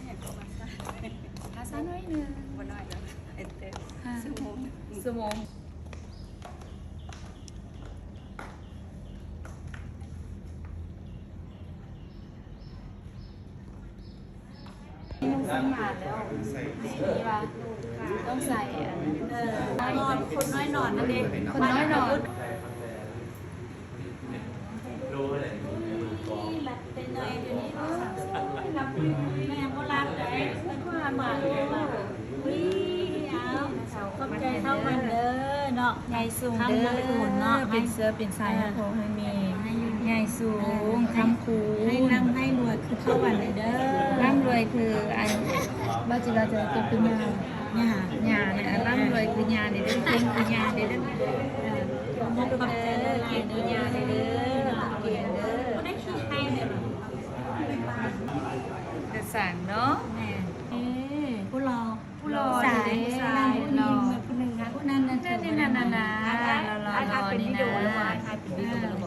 เนี่ยก็มาซะ ภาษาน้อยหนึ่ง บ่น้อยแล้วเอ็ดเตอร์ชั่วโมง สมองต้องใส่แล้วต้องใส่นอนคนน้อยนอนนั่นเองคนน้อยนอนเป็นเนยอยู่นี่แม่โบราณเลยเป็นความหมายวิเอาขอบใจเข้ามันเด้อเนาะใหญ่สูงเด้อเนาะเป็นเสื้อเป็นสายนะผมให้มีใหญ่สูงคำคูให้ร่ำให้รวยคือเข้าวันเลยเด้อร่ำรวยคืออันบ้าจิเราจะเป็นยาเนี่ยร่ำรวยคือยาเด้อเก่งคือยาเด้อมุกแบบเด้อเก่งคือยาเด้อเก่งเด้อได้ขี้ให้เลยจะสั่งเนาะผู้รอสายผู้หญิงผู้หนึ่งนะผู้นั้นนะรอนี่นะ